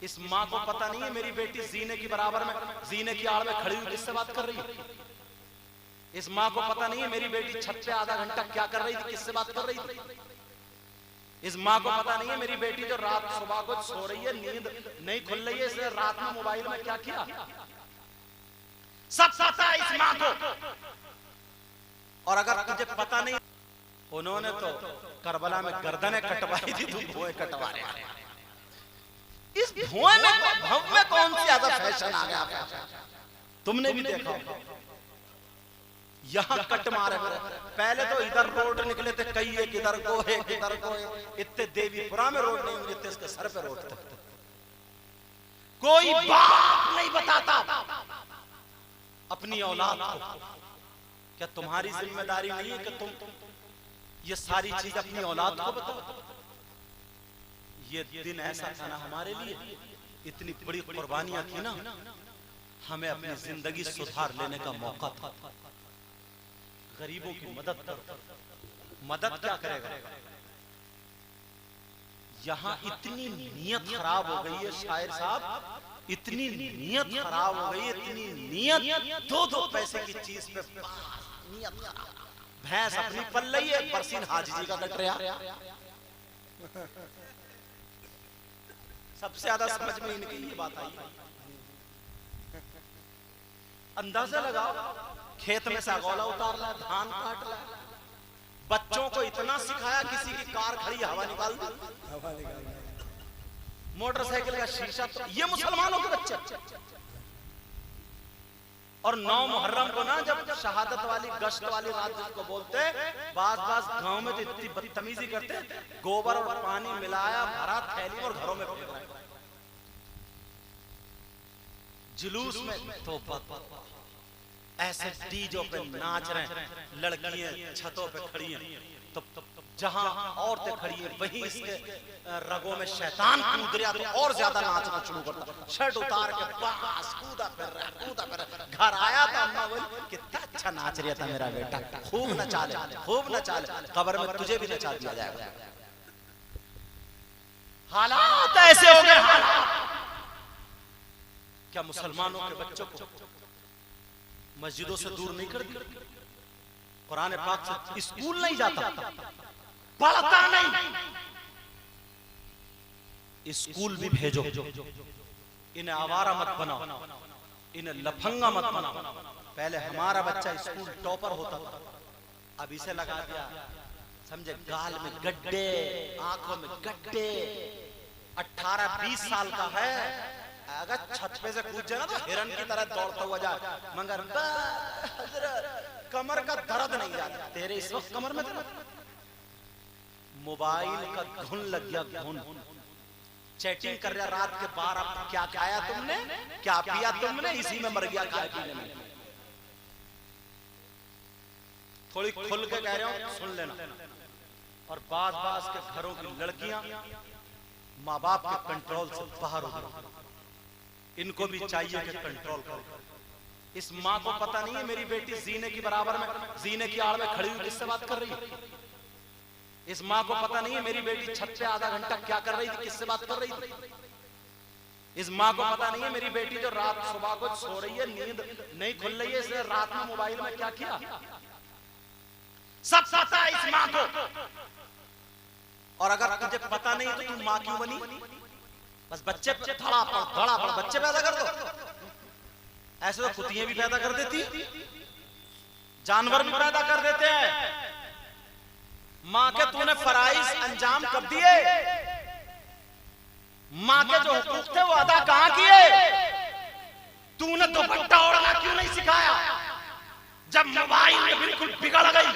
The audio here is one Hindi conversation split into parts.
इस माँ को पता नहीं है मेरी बेटी जीने की बराबर में, जीने की आड़ में खड़ी हुई किससे बात कर रही है। इस माँ को पता नहीं है मेरी बेटी छत पे आधा घंटा क्या कर रही थी, किससे बात कर रही थी। इस माँ को पता नहीं है मेरी बेटी जो रात सुबह को सो रही है, नींद नहीं खुल रही है, इसने रात में मोबाइल में क्या किया, सब पता है इस माँ को। और अगर तुझे पता नहीं, उन्होंने तो करबला में गर्दनें कटवाई थी, तुम भुएं कटवा रहे हैं। इस भुएं में भव में कौन सी ज्यादा फैशन आ गया, तुमने भी देखा। यहाँ कट मारे पहले तो इधर रोड निकले थे कई, एक इधर को है इधर को है, इतने देवीपुरा में रोड नहीं होंगे, इसके सर पे रोड थे। कोई बाप नहीं बताता अपनी औलाद को। क्या तुम्हारी जिम्मेदारी नहीं है कि तुम ये सारी चीज अपनी औलाद को बताओ। ये दिन ऐसा था ना हमारे लिए, इतनी बड़ी कुर्बानियां थी ना, हमें अपनी जिंदगी सुधार लेने का मौका था। गरीबों की मदद करो। मदद क्या करेगा, यहाँ इतनी नीयत खराब हो गई है शायर साहब, इतनी नीयत खराब हो गई, इतनी नीयत, दो पैसे की चीज पे नीयत खराब। भैंस अपनी पल रही है, बरसीन हाजी जी का कट रहा। सबसे ज्यादा समझ में इनकी ये बात आई। अंदाजा लगाओ, खेत में से अगोला उतार ला, धान काट ला, बच्चों को इतना सिखाया, किसी की कार खड़ी हवा निकाल दी, मोटरसाइकिल का शीशा, तो ये मुसलमानों के बच्चे। और 9 मुहर्रम को ना, जब शहादत वाली गश्त वाली रात जिसको बोलते, बाज गांव में तो इतनी बदतमीजी करते, गोबर और पानी मिलाया भरा थैली और घरों में फेंक रहे जुलूस में। तो ऐसे डीजों पे नाच रहे हैं, लड़कियां छतों पे खड़ी हैं, तो जहां औरतें खड़ी हैं वहीं इसके रगों में शैतान कूद रहा, तो और ज्यादा नाचना शुरू करता। शर्ट उतार के बस कूदा फिर रहा। घर आया तो अम्मा बोली कितना अच्छा नाच रहा था मेरा बेटा, खूब नचा ले, खूब नचा ले, कब्र में तुझे भी नचा दिया जाएगा। हालात ऐसे हो गए। क्या मुसलमानों के बच्चों को मस्जिदों से दूर नहीं कर दिया? कुरान पाक से स्कूल नहीं जाता, पढ़ता नहीं, स्कूल भी भेजो। इन्हें आवारा मत बनाओ, इन्हें लफंगा मत बनाओ। पहले हमारा बच्चा स्कूल टॉपर होता था, अब इसे लगा दिया समझे गाल में गड्ढे, आंखों में गड्ढे। 18-20 साल का है, अगर छत पे से कूद जाए ना तो हिरन की तरह दौड़ता हुआ जाए, मगर कमर का दर्द नहीं जाता। तेरे इस वक्त कमर में दर्द, मोबाइल का घुन लग गया, घुन। चैटिंग कर रहा रात के 12, क्या खाया तुमने, क्या पिया तुमने, इसी में मर गया खाए पीने में। थोड़ी खुल के कह रहा हूं, सुन लेना। और बाज के घरों की लड़कियां माँ बाप के कंट्रोल से बाहर हो गई। इनको भी चाहिए कि कंट्रोल करो। इस माँ को पता नहीं है मेरी बेटी जीने की बराबर में, जीने की आड़ में खड़ी हुई किससे बात कर रही है। इस माँ को पता नहीं है मेरी बेटी छत पे आधा घंटा क्या कर रही थी, किससे बात कर रही थी। इस माँ को पता नहीं है मेरी बेटी जो रात सुबह को सो रही है, नींद नहीं खुल रही है, इसने रात में मोबाइल में क्या किया, सब पता है इस माँ को। और अगर तुझे पता नहीं तो तू माँ क्यों बनी? बस बच्चे धड़ा बच्चे पैदा कर दो। ऐसे तो कुतियां भी पैदा कर देती, जानवर भी पैदा कर देते हैं। माँ के तूने फराइज अंजाम कब दिए? माँ के जो हुकूक थे वो अदा कहां किए? तूने दुपट्टा ओढ़ना क्यों नहीं सिखाया? जब मोबाइल में बिल्कुल बिगड़ गई,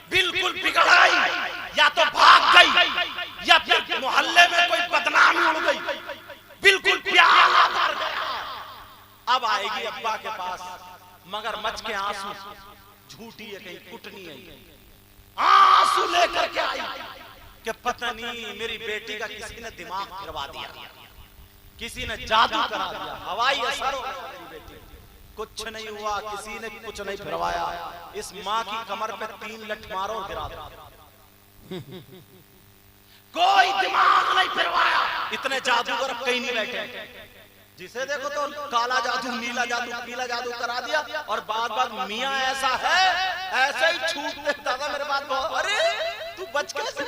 बिल्कुल बिगड़ गई, या तो भाग गई या फिर मोहल्ले में कोई बदनामी उड़ गई, बिल्कुल प्यार कर गया। अब आएगी अब्बा के पास मगरमच्छ के आंसू, झूठी है कहीं कुटनी है, आंसू लेकर के आई कि पता नहीं मेरी बेटी का किसी ने दिमाग फिरवा दिया, किसी ने जादू करा दिया, हवाई असर हो गया मेरी बेटी। कुछ नहीं हुआ, किसी ने कुछ नहीं फिरवाया। इस माँ की कमर पे 3 लठ मारो और गिरा दो। कोई दिमाग नहीं फिरवाया। इतने जादूगर अब कहीं नहीं बैठे, जिसे देखो तो काला जादू, नीला जादू, पीला जादू करा दिया। और बात मियां ऐसा है, ऐसे ही छूट देता था मेरे बात। अरे तू बच कैसे,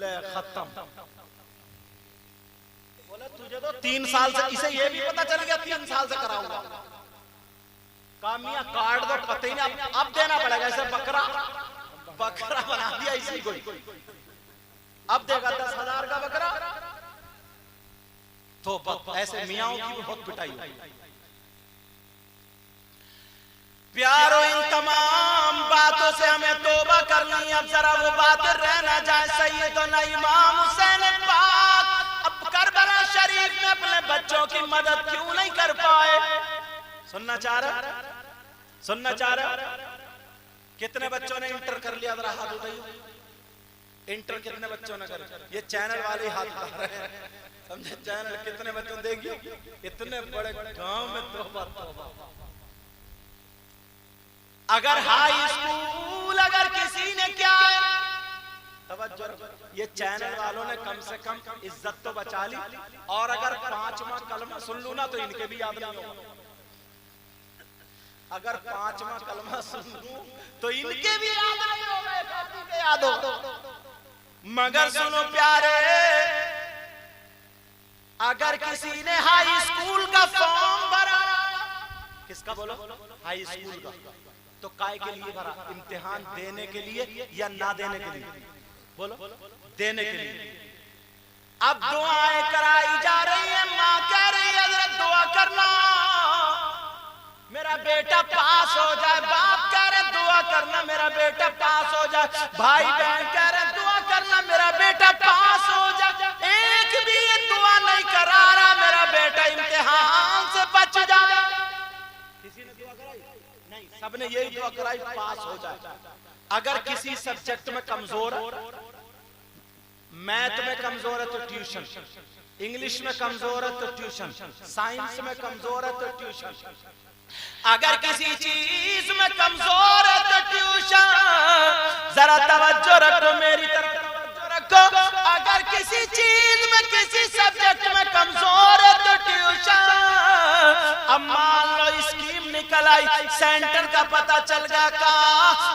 ले खत्म। बोला तुझे तो 3 साल से, इसे ये भी पता चल गया 3 साल से कराऊंगा। कामिया काट दो, पता ही नहीं, अब देना पड़ेगा। ऐसे बकरा बना दिया इसी को, अब देगा 10,000 का बकरा। तो ऐसे मियाओं की भी बहुत पिटाई हुई। प्यारो, इन तमाम बातों से हमें तौबा करनी। अब जरा वो बातें रह ना जाए। सैयदना इमाम हुसैन पाक अब करबला शरीफ में अपने बच्चों की मदद क्यों नहीं कर पाए? सुनना चाह रहे? कितने बच्चों ने इंटर कर लिया? जरा हाथ उठाइए। इंटर कितने बच्चों ने कर? ये चैनल वाले हाथ उठा रहे हैं, समझे? चैनल कितने बच्चों ने देखिए, इतने बड़े गांव में तौबा। अगर हाई स्कूल अगर किसी ने क्या, तवज्जो, ये चैनल वालों ने कम से कम इज्जत तो बचा ली। और अगर 5वां कलमा सुन लूं ना तो इनके भी याद नहीं होगा। अगर 5वां कलमा सुन लूं तो इनके भी याद नहीं होगा, याद हो। मगर सुनो प्यारे, अगर किसी ने हाई स्कूल का फॉर्म भरा, किसका बोलो? हाई स्कूल का, तो काय के लिए भरा? इम्तिहान देने के लिए या ना देने के लिए? बोलो, देने के लिए। अब दुआएं कराई जा रही है, माँ कह रही है जरा दुआ करना मेरा बेटा पास हो जाए। बाप कह रहे दुआ करना मेरा बेटा पास हो जाए। भाई बहन कह रहे दुआ करना मेरा बेटा पास हो जाए। एक भी ये दुआ नहीं करा रहा मेरा बेटा इम्तिहान से बच जाए। किसी ने दुआ कराई? नहीं, सबने यही दुआ कराई पास हो जाए। अगर किसी सब्जेक्ट में कमजोर है, मैथ में कमजोर है तो ट्यूशन, इंग्लिश में कमजोर है तो ट्यूशन, साइंस में कमजोर है तो ट्यूशन, अगर किसी चीज में कमजोर है तो ट्यूशन। जरा तवज्जो रखो, मेरी तरफ तवज्जो रखो। अगर किसी चीज में, किसी सब्जेक्ट में कमजोर है तो ट्यूशन। अब मान लो स्कीम निकल आई, सेंटर का पता चल गया, का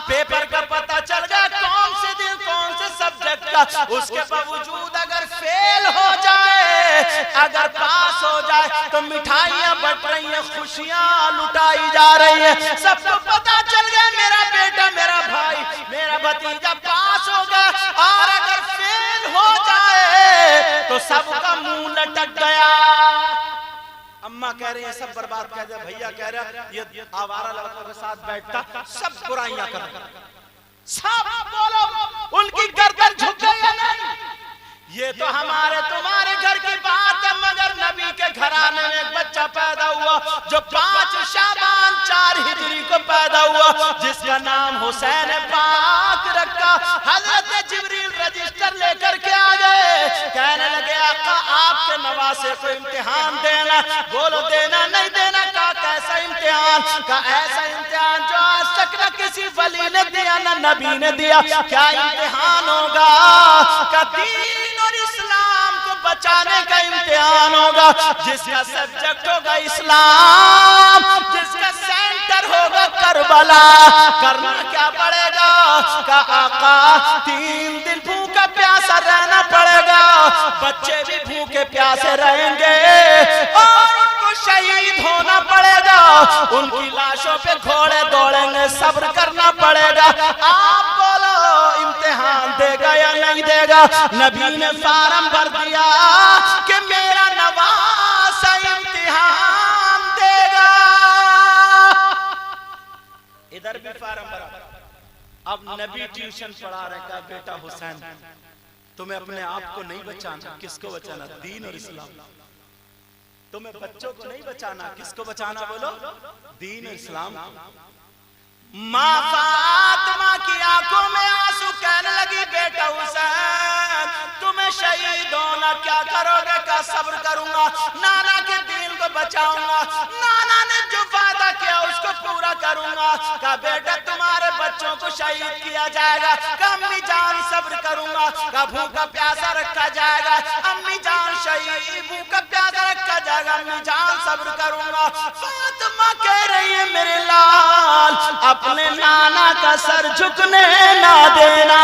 पेपर का पता चल गया, कौन से दिन कौन से सब्जेक्ट का, उसके बावजूद अगर फेल हो जाए, अगर पास हो जाए तो मिठाइयां बट रही हैं, खुशियां लुटाई जा रही है। सबको पता चल गया मेरा बेटा, मेरा भाई, मेरा भतीजा पास हो गया। और अगर फेल हो जाए तो सबका मुंह लटक गया। अम्मा कह रही है सब बर्बाद कर दिया, भैया कह रहा ये आवारा लड़कों के साथ बैठता, सब बुराइयां कर, सब बोलो उनकी गर्दन झुक गई है नहीं? ये तो हमारे तुम्हारे घर की बात है। मगर नबी के घराने में एक बच्चा पैदा हुआ जो 5 शाबान 4 हिजरी को पैदा हुआ, जिसका नाम हुसैन पाक रखा। हजरत जिब्रील रजिस्टर लेकर के आ गए, कहने लगे आका आपके नवासे को इम्तिहान देना। बोलो देना नहीं देना? का कैसा इम्तिहान? का ऐसा इम्तिहान जो आज तक न किसी वली ने दिया न नबी ने दिया। क्या इम्तिहान होगा? का दीन और इस्लाम को बचाने का इम्तिहान होगा। जिसका सब्जेक्ट होगा इस्लाम, जिसका सेंटर होगा करबला, करना क्या पड़ेगा? का आका 3 दिन भूखा प्यासा रहना पड़ेगा, बच्चे भी भूखे प्यासे रहेंगे और उनको शहीद होना पड़ेगा, उनकी लाशों पे घोड़े दौड़ेंगे, सब्र करना पड़ेगा। आप बोलो इम्तिहान देगा या नहीं देगा? नबी ने फार्म भर दिया कि मेरा नवासा इम्तिहान देगा। इधर भी फार्म भरा। अब नबी ट्यूशन पढ़ा रहे का बेटा हुसैन तुम्हें अपने आप को नहीं बचाना, किसको बचाना? दीन और इस्लाम। तुम्हें बच्चों को नहीं बचाना, किसको बचाना? बोलो दीन और इस्लाम। माँ फातिमा की आंखों में आंसू, कहने लगी बेटा हुसैन तुम्हें शहीद होना, क्या करोगे? का सब्र करूंगा, नाना के दीन को बचाऊंगा। नाना ने जो वादा किया उसको पूरा करूंगा। कहा बेटा तुम्हारे बच्चों को शहीद किया जाएगा। कहा अम्मी जान सब्र करूंगा। कहा भूखा प्यासा रखा जाएगा। अम्मी जान शहीद भूखा प्यासा रखा जाएगा। अम्मी जान सब्र करूंगा। फातिमा कह रही है मेरे लाल अपने नाना का सर झुकने ना देना।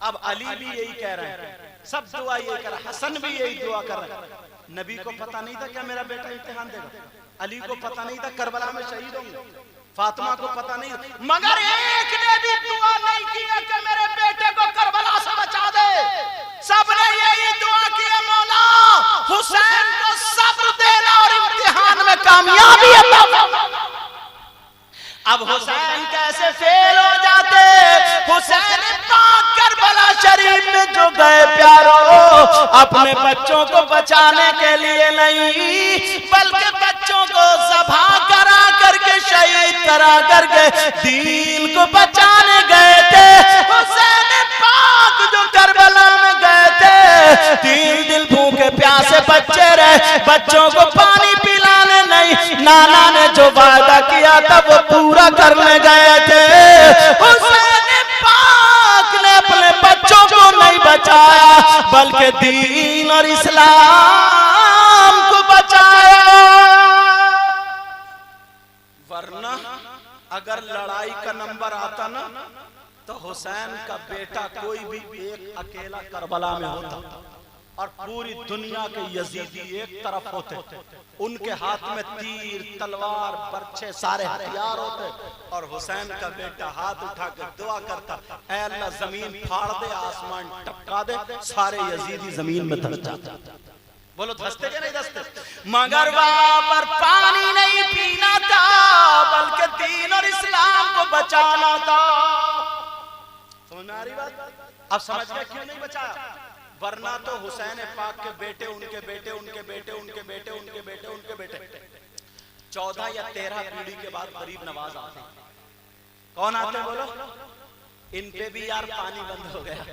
अब अली भी यही कह रहे हैं, सब दुआ यही कर रहे हैं, हसन भी यही दुआ कर रहे हैं। नबी को पता नहीं था क्या मेरा बेटा इम्तिहान देगा, अली को पता नहीं था करबला में शहीद होंगे, फातिमा को पता नहीं, मगर एक ने भी दुआ नहीं किया कि मेरे बेटे को करबला से बचा दे। सबने यही दुआ किया मौला हुसैन को सब्र देना और इम्तिहान में कामयाबी अता फरमा। अब हुसैन कैसे फेल हो जाते। हुसैन पाक करबला शरीफ में जो गए प्यारों अपने बच्चों को बचाने के लिए नहीं बल्कि बच्चों को ज़बह करा करके शहीद करा करके दीन को बचाने गए थे। हुसैन पाक जो करबला में गए थे 3 दिन भूखे प्यासे बच्चे रहे, बच्चों को पानी पिलाने नहीं, नाना ने जो वादा किया था वो पूरा करने गए थे। हुसैन पाक ने अपने बच्चों को नहीं बचाया बल्कि दीन और इस्लाम को बचाया। वरना अगर लड़ाई का नंबर आता ना तो हुसैन का बेटा कोई भी एक अकेला करबला में होता और पूरी दुनिया के यजीदी एक तरफ होते, उनके हाथ में तीर तलवार बर्छे सारे हथियार होते और हुसैन का बेटा हाथ उठा कर दुआ करता, ऐ अल्लाह जमीन फाड़ दे आसमान टपका दे, सारे यजीदी जमीन में धंस जाते। बोलो धंसते के नहीं धंसते? मगर वहां पर पानी नहीं पीना था बल्कि दीन और इस्लाम को बचाना था। समझ में आ रही बात? अब समझ में क्यों नहीं बचाया? वरना तो हुसैन पाक के बेटे उनके बेटे उनके बेटे उनके बेटे उनके बेटे उनके बेटे 14 या 13 पीढ़ी के बाद गरीब नवाज आते। कौन आते बोलो? इन पे भी यार पानी बंद हो गया।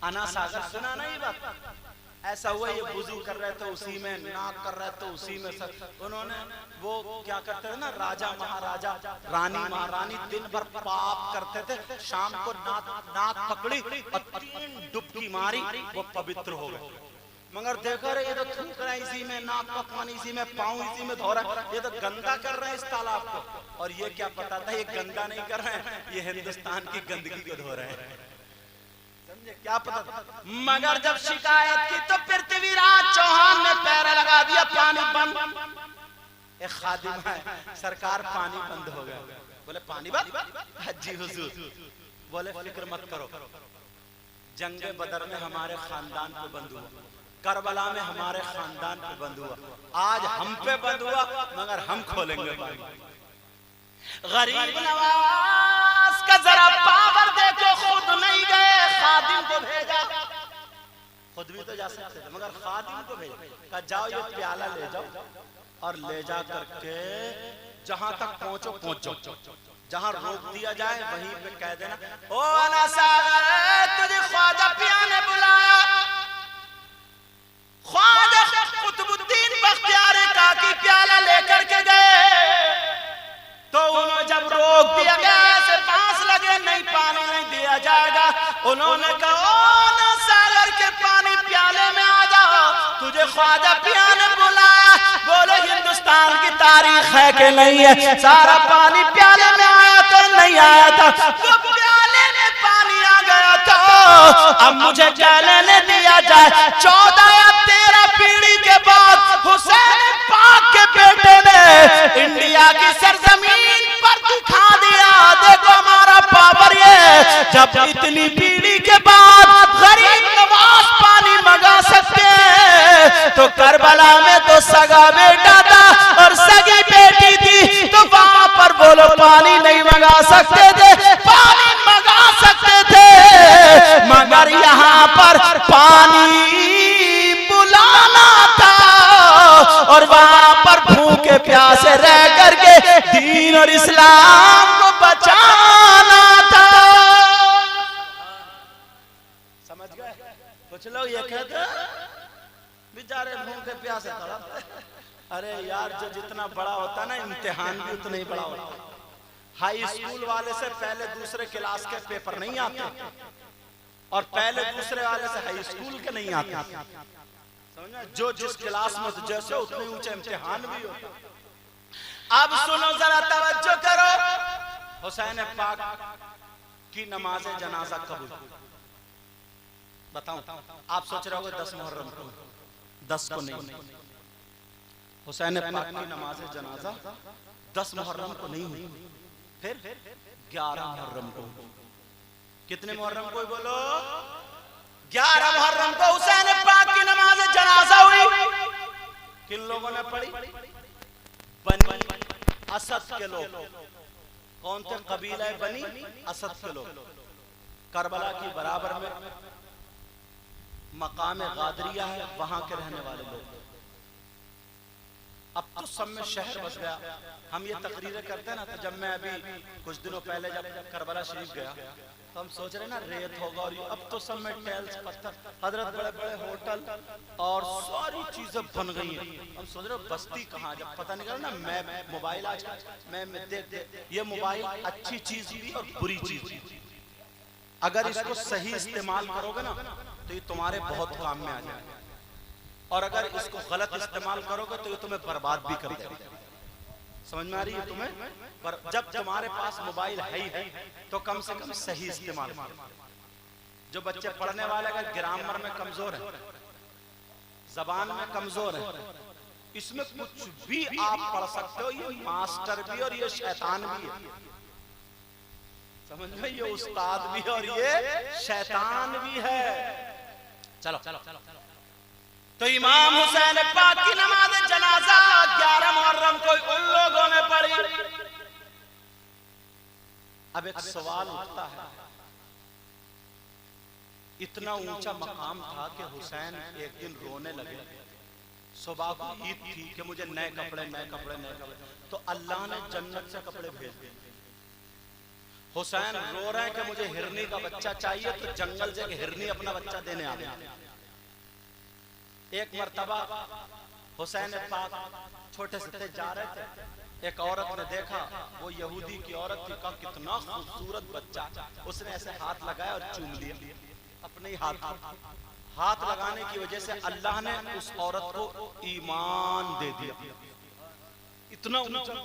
अना सागर सुना नहीं बात? ऐसा हुआ ये वुजू कर रहे थे उसी में, नाक कर रहे थे उसी में, सब उन्होंने वो क्या करते थे ना, राजा महाराजा रानी महारानी दिन भर पाप करते थे, शाम को नाक पकड़ी और 3 डुबकी मारी, वो पवित्र हो गए। मगर देखो रे ये तो थूक रहे हैं इसी में, नाक का पानी इसी में, पाँव इसी में धो रहा है, ये तो गंदा कर रहे हैं इस तालाब को। और ये क्या पता था ये गंदा नहीं कर रहे हैं, ये हिंदुस्तान की गंदगी को धो रहे हैं। क्या पता। मगर जब शिकायत की तो पृथ्वीराज चौहान ने पैर लगा दिया, पानी बंद। एक खादिम है, सरकार पानी बंद हो गया। बोले पानी बंद? जी हुजूर। बोले फिक्र मत करो, जंगे बदर में हमारे खानदान पे बंद हुआ, करबला में हमारे खानदान पे बंद हुआ, आज हम पे बंद हुआ मगर हम खोलेंगे पानी। गरीब नवाज का जरा पावर देखो, खुद नहीं गए, खादिम को भेजा। खुद भी तो जा सकते थे मगर खादिम को भेजा, कहा जाओ ये प्याला ले जाओ और ले जा करके जहां तक पहुंचो पहुंचो, जहां रोक दिया जाए वहीं पे कह देना ओ ना सागर तुझे ख्वाजा पिया ने बुलाया। ख्वाजा कुतुबुद्दीन बख्तियार काकी प्याला लेकर के गए तो उन्होंने जब रोक दिया गया ऐसे पास लगे, नहीं पानी नहीं दिया जाएगा। उन्होंने कहा ओ ना सागर के पानी प्याले में आ जाओ, तुझे ख्वाजा पिया ने बुलाया। बोले हिंदुस्तान की तारीख है कि नहीं है, सारा पानी प्याले में आया तो नहीं आया था, वो प्याले में पानी आ गया था। अब मुझे क्या लेने दिया जाए? 14 या 13 पीढ़ी के बाद हुसैन पाक के बेटे ने इंडिया की सरजमीन पर दिखा दिया, देखो हमारा पावर ये। जब इतनी पीढ़ी के बाद गरीब नवाज पानी मंगा सकते हैं तो करबला में तो सगा बेटा था और सगी बेटी थी, तो वहां पर बोलो पानी नहीं मंगा सकते थे? पानी मंगा सकते थे मगर यहाँ पर पानी बुलाना था और वहां पर भूखे प्यासे रह करके दीन और इस्लाम को बचाना था। समझ गए? कुछ लोग ये कहते बेचारे भूखे प्यासे तड़पते अरे यार, जो जितना बड़ा होता है ना इम्तिहान भी उतना ही बड़ा होता है। हाई स्कूल वाले से पहले दूसरे क्लास के पेपर नहीं आते और पहले दूसरे वाले से हाई स्कूल के नहीं आते, समझना। जो जिस क्लास में जैसे उतने ऊंचे इम्तिहान भी होता। अब सुनो जरा, तवज्जो करो। हुसैन पाक की नमाज जनाजा कबूल। बताऊं, आप सोच रहे होगे 10 मुहर्रम को, 10 को नहीं। हुसैन पाक की नमाज जनाजा 10 मुहर्रम को नहीं हुई, फिर 11 मुहर्रम को। कितने मुहर्रम को बोलो? 11 मुहर्रम को हुसैन पाक की नमाज जनाजा हुई। किन लोगों ने पढ़ी? बनी असद के लोग। कौन थे? कबीला बनी असद के लोग। करबला की बराबर में मकाम गादरिया है, वहां के रहने वाले लोग। अब तो सब में शहर बस गया। हम ये तकरीरें करते हैं ना, तो जब मैं अभी कुछ दिनों पहले जब करबला शरीफ गया तो हम सोच रहे ना रेत होगा, और अब तो सब में टाइल्स पत्थर, हजरत बड़े बड़े होटल और सारी चीजें बन गई हैं। हम सोच रहे बस्ती कहाँ, जब पता नहीं ना। मैं मोबाइल आज मैं देख ये मोबाइल अच्छी चीज भी और बुरी चीज भी। अगर इसको सही इस्तेमाल करोगे ना तो ये तुम्हारे बहुत काम में आ जाएगा, और अगर इसको गलत इस्तेमाल करोगे तो ये तुम्हें बर्बाद भी कर देगा। समझ में आ रही है तुम्हें? पर जब तुम्हारे पास मोबाइल है ही है तो कम से कम सही इस्तेमाल करो। जो बच्चे पढ़ने वाले अगर ग्रामर में कमजोर है, जबान में कमजोर है, इसमें कुछ भी आप पढ़ सकते हो। ये मास्टर भी और ये शैतान भी है, समझ में? ये उस्ताद भी और ये शैतान भी है। चलो चलो चलो। तो इमाम हुसैन पाक की नमाज जनाजा 11 मुहर्रम को उन लोगों ने पढ़ी। अब एक सवाल उठता है, इतना ऊंचा मकाम था कि हुसैन एक दिन रोने लगे। सुबह को ईद थी कि मुझे नए कपड़े नए कपड़े नए कपड़े, तो अल्लाह ने जन्नत से कपड़े भेज दिए। हुसैन रो रहे हैं कि मुझे हिरनी का बच्चा चाहिए, तो जंगल से हिरनी अपना बच्चा देने आ गया। एक मर्तबा हुसैन पाक छोटे से जा रहे थे, एक औरत ने देखा, वो यहूदी की औरत थी, कहा कितना खूबसूरत बच्चा। उसने ऐसे हाथ लगाया और चूम लिया अपने ही हाथ लगाने की वजह से अल्लाह ने उस औरत को ईमान दे दिया। इतना ऊंचा।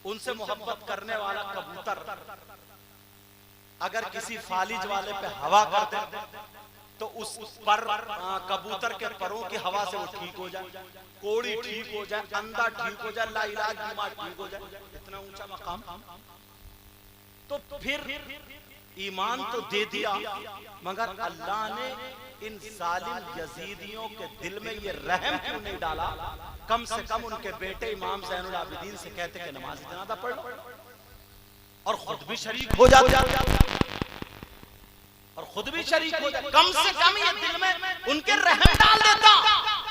उनसे मोहब्बत करने वाला कबूतर अगर किसी फालिज वाले पे हवा कर दे तो उस पर कबूतर के परों की हवा से वो ठीक हो जाए, कोड़ी ठीक हो जाए, अंधा ठीक हो जाए, लाइलाज बीमार ठीक हो जाए। इतना ऊंचा मकाम। तो फिर ईमान तो दे दिया, मगर अल्लाह ने इन जालिम यजीदियों के दिल में ये रहम क्यों नहीं डाला? कम से कम उनके बेटे इमाम ज़ैनुल आबिदीन से कहते कि नमाज जनाजा पढ़ लो, और खुद भी शरीक हो जाते, और खुद भी शरीक हो जाए। कम से कम ये दिल में उनके रहम डाल देता।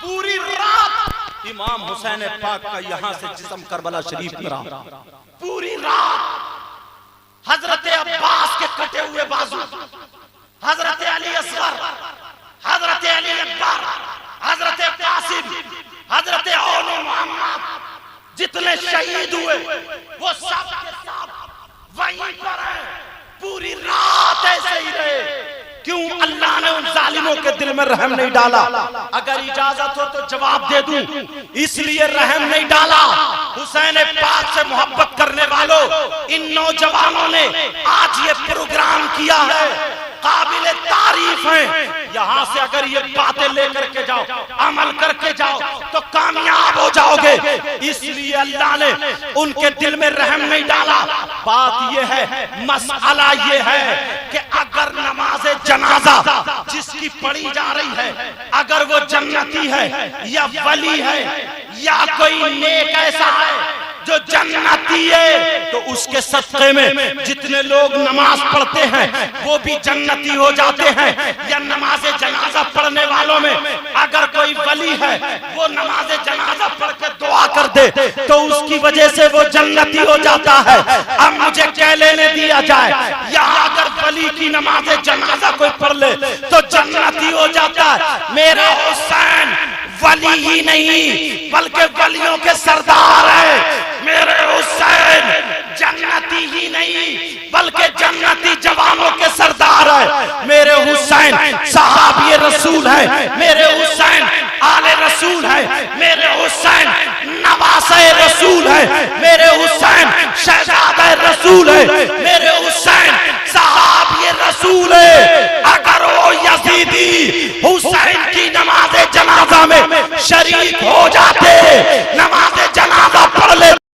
पूरी रात इमाम हुसैन पाक का यहाँ से जिस्म करबला शरीफ में रहा। पूरी रात हजरत अब्बास के कटे हुए बाजू, हजरत अली असगर, हजरत अली अकबर, हजरत कासिम, हजरत औन मोहम्मद, जितने शहीद हुए वो सब के सब वहीं पर हैं। पूरी रात ऐसे ही रहे। क्यों? अल्लाह ने उन जालिमों के दिल में रहम नहीं डाला। अगर इजाजत हो तो जवाब दे दूं, इसलिए रहम नहीं डाला। हुसैन पाक से मोहब्बत करने वालों, इन नौजवानों ने आज ये प्रोग्राम किया है, काबिल तारीफ है। यहाँ से अगर ये बातें लेकर के जाओ, अमल करके जाओ तो कामयाब हो जाओगे। इसलिए अल्लाह ने उनके दिल में रहम नहीं डाला। बात ये है, मसला ये है कि अगर नमाज जनाजा जिसकी पढ़ी जा रही है, अगर वो जन्नती है या वली है या कोई नेक ऐसा है जो जन्नती है, तो उसके सदक़े में जितने लोग नमाज पढ़ते हैं वो भी जन्नती हो जाते हैं। या नमाज जनाजा पढ़ने वालों में अगर कोई वली है, वो नमाज जनाजा पढ़ के दुआ कर दे तो उसकी वजह से वो जन्नती हो जाता है। अब मुझे क्या लेने दिया जाए, यहाँ अगर वली की नमाज जनाजा कोई पढ़ ले तो जन्नती हो जाता है। मेरा हुसैन वली ही नहीं बल्कि वलियों के सरदार है मेरे हुसैन। जन्नती ही नहीं बल्कि जन्नती जवानों के सरदार है मेरे हुसैन। सहाबी रसूल है मेरे हुसैन, आले रसूल है मेरे हुसैन, नवासे रसूल है मेरे हुसैन, शहजादे रसूल है मेरे हुसैन, सहाबी रसूल है। अगर वो यजीदी हुसैन की नमाज़े जनाजा में शरीक हो जाते, नमाज़े